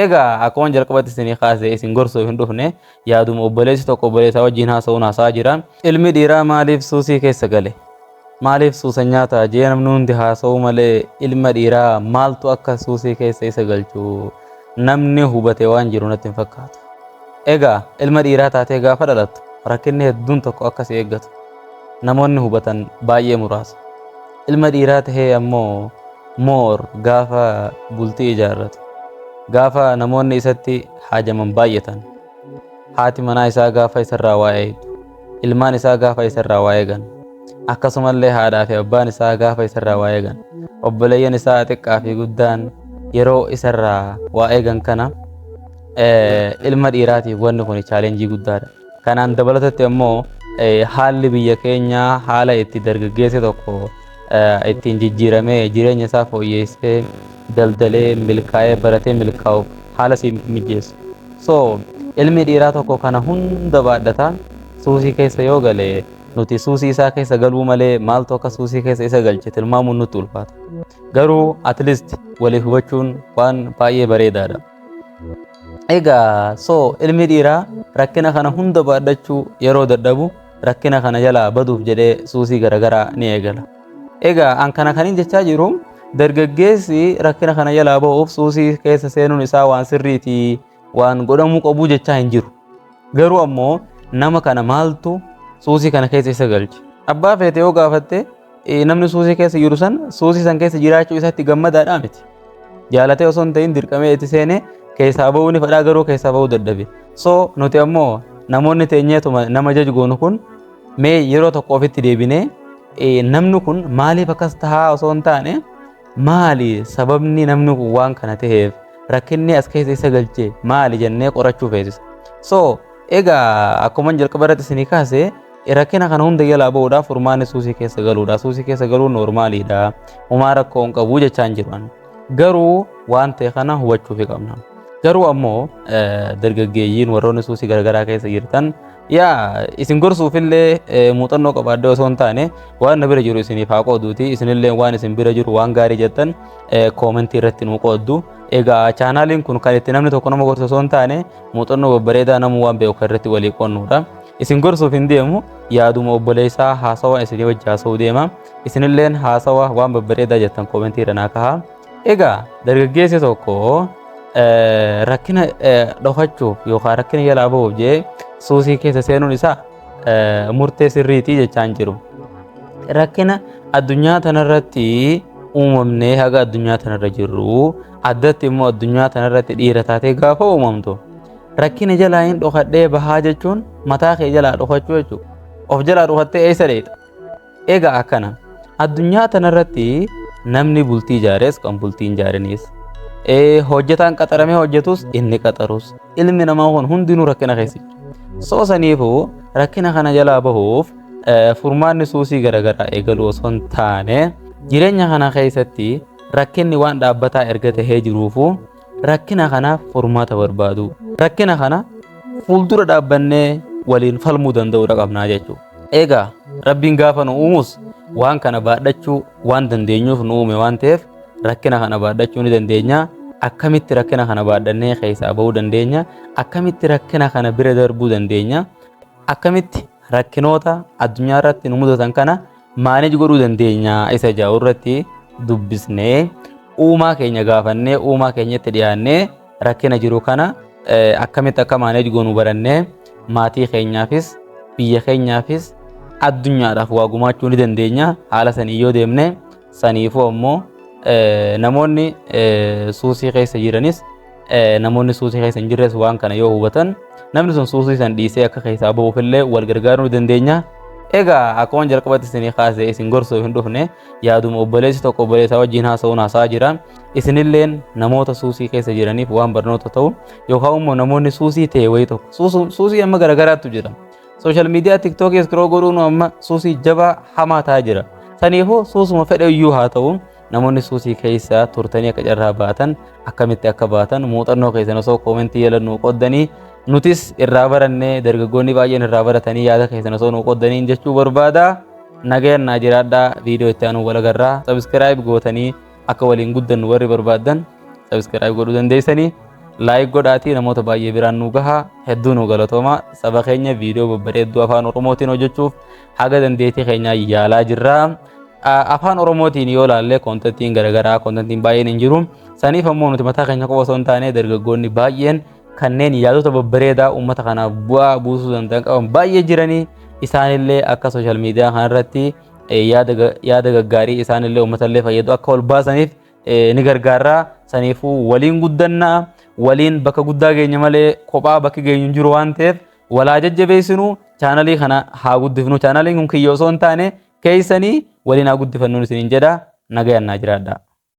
Egaa akkuma jalqabatti isinii kaasee isin gorsuu hin dhufne yaaduma obboleessi tokko obboleessaa wajjin haasa'uun haasaa jira. Ilmi dhiiraa maaliif suusii keessa gale? Maaliif suusa nyaata jee namni hundi haasa'u malee ilma dhiiraa maaltu akka suusii keessa isa galchu namni hubate waan jiru natti hin fakkaatu. Egaa ilma dhiiraa taatee gaafa dhalattu rakkinni hedduun tokko akka si eeggatu namoonni hubatan baay'ee muraasa. Ilma dhiiraa tahee ammoo moor gaafa bultii ijaarratu gaafa namoonni isatti haajaman baay'atan haati manaa isaa gaafa isarraa waa eegdu ilmaan isaa gaafa isarraa waa eegan akkasumallee haadhaa fi abbaan isaa gaafa isarraa waa eegan obboleeyyan isaa xiqqaa fi guddaan yeroo isarraa waa eegan kana ilma dhiiraatiif wanni kun chaalenjii guddaadha. Kanaan dabalatatti ammoo haalli biyya keenyaa haala itti dargaggeessi tokko ittiin jijjiiramee jireenya isaa fooyyessee daldalee milkaa'ee baratee milkaa'uuf haala si mijeessu. So ilmi dhiiraa tokko kana hunda baadhata suusii keessa yoo gale nuti suusii isaa keessa galuu malee maaltu akka suusii keessa isa galche tilmaamuun nutti ulfaata. Garuu at least waliif hubachuun waan baay'ee bareedaadha. Egaa so ilmi dhiiraa rakkina kana hunda baadhachuu yeroo dadhabu rakkina kana jalaa baduuf jedhee suusii garagaraa ni eegala. Egaa an kana kaniin jechaa jiru dargaggeessi rakkina kana jalaa ba'uuf suusii keessa seenuun isaa waan sirriiti waan godhamuu qabu jechaa hin jiru. Garuu ammoo nama kana maaltu suusii kana keessa isa galche? Abbaa feete yoo gaafatte namni suusii keessa jiru san suusii san keessa jiraachuu isaatti gammadaadhaa miti. Jaalatee osoo hin ta'in dirqamee itti seenee keessaa ba'uu ni fedhaa garuu keessaa ba'uu dadhabe. So nuti ammoo namoonni teenyeetuma nama jaju goonu kun mee yeroo tokko ofitti deebinee namni kun maaliif akkas tahaa osoo hin taane maali sababni namni kun waan kana ta'eef rakkinni as keessa isa galchee maali jennee qorachuu feesisa. So egaa akkuma jalqaba irratti isinii kaase rakkina kana hunda jalaa ba'uudhaaf furmaanni suusii keessa galuudha. Suusii keessa galuun normaaliidha. Homaa rakkoo hin qabu jechaa hin jiru. Garuu waan ta'e kana hubachuu fi qabna. Garuu ammoo dargaggeeyyiin warroonni suusii garagaraa keessa jirtan yaa isin gorsuufillee muuxannoo qabaadde osoo hin taane waan na bira jiru isiniif haa qooduuti. Isinillee waan isin bira jiru waan gaarii jettan koomentii irratti nuu qooddu. Egaa chaanaaliin kun kan itti namni tokko nama gorsu osoo hin taane muuxannoo babbareedaa namuu waan beeku kan irratti walii qoonnuudha. Isin gorsuuf hin deemu yaaduma obboleessaa haasawa isinii wajji haasa'uu deema. Isinilleen haasawa waan babbareedaa jettan koomentii irra naa kahaa. Egaa dargaggeessi tokko rakkina dhokachuuf yookaan rakkina jalaa ba'uuf jee suusii keessa seenuun isaa murtee sirriitii jechaan jiru. Rakkina addunyaa tanarratti uumamnee haga addunyaa tanarra jirru addatti immoo addunyaa tanarratti dhiira taatee gaafa uumamtu rakkina jalaa hin dhokadhee bahaa jechuun mataa kee jalaa dhokachuu jechuudha. Of jalaa dhokattee eessa dheedha? Egaa akkana addunyaa tanarratti namni bultii ijaares kan bultii hin ijaarinis hojjetaan qaxaramee hojjetus inni qaxarus ilmi namaa kun hundinuu rakkina keessa jira. So saniifuu rakkina kana jalaa bahuuf furmaanni suusii garagaraa eegaluu osoo hin taane jireenya kana keessatti rakkinni waan dhaabbataa erga tahee jiruufu rakkina kanaaf furmaata barbaadu. Rakkina kana fuuldura dhaabbannee waliin falmuu danda'uudha qabnaa jechuudha. Egaa rabbiin gaafa nu uumus waan kana baadhachuu waan dandeenyuuf nu uume waan ta'eef rakkina kana baadhachuu ni dandeenya. Akkamitti rakkina kana baadhannee keessaa bahuu dandeenya? Akkamitti rakkina kana bira darbuu dandeenya? Akkamitti rakkinoota addunyaa irratti nu mudatan kana maaneej godhuu dandeenya? Isa jaa'u irratti dubbisnee uumaa keenya gaafannee uumaa keenyatti dhiyaannee rakkina jiru kana akkamitti akka maaneej goonu barannee maatii keenyaafis biyya keenyaafis addunyaadhaaf waa gumaachuu ni dandeenya. Haala sanii yoo deemne saniifuu ammoo namoonni suusii keessa jiranis namoonni suusii keessa hin jirres waan kana yoo hubatan namni sun suusii san dhiisee akka keessaa bahuufillee wal gargaaruu ni dandeenya. Egaa akkuma jalqabatti isinii kaasee isin gorsuuf hin dhufne yaaduma obboleessi tokko obboleessaa wajjin haasa'uun haasaa jira. Isinilleen namoota suusii keessa jiraniif waan barnoota ta'u yookaan immoo namoonni suusii ta'e wayii tokko suusii amma garagaraatu jira. Sooshaal miidiyaa tiktookii iskiroo godhuun amma suusii jabaa hamaa ta'aa jira. Saniifuu suusuma fedhe iyyuu haa ta'u namoonni suusii keessa turtanii akka carraa baatan akkamitti akka baatan muuxannoo keessan osoo koomentii jala nuu qoddanii nutis irraa barannee dargaggoonni baay'een irraa baratanii yaada keessan osoo nuu qoddanii jechuu barbaada. Nagayaan naa jiraadhaa. Viidiyoo itti aanu wal agarraa. Sabskiraayib gootanii akka waliin guddannu warri barbaadan sabskiraayib godhuu dandeessanii. laayik godhaatii namoota baay'ee biraan nu gaha. Hedduu nu galatooma. Saba keenya viidiyoo babbareedduu afaan Oromootiin hojjechuuf haga dandeettii keenya yaalaa jirra. Afaan Oromootiin yoo laallee koontentiin garagaraa koontentiin baay'een hin jiru. Saniif ammoo nuti mataa keenya qofa osoo hin taane dargaggoonni baay'een kanneen yaadota babbareedaa uummata kanaaf bu'aa buusuu danda'an qaban baay'ee jiranii. Isaanillee akka sooshaal miidiyaa kanarratti yaada gaggaarii isaanillee uummatallee fayyadu akka ol baasaniif ni gargaara. Saniifuu waliin guddannaa, waliin bakka guddaa geenya malee kophaa bakki geenyu jiru waan ta'eef walaa jajjabeessinu. Chaanalii kana haa guddifnu. Chaanaliin kun kiyyoo osoo hin taane keessanii waliin haa guddifannuun isiniin jedha. Nagayaan naa jiraadha.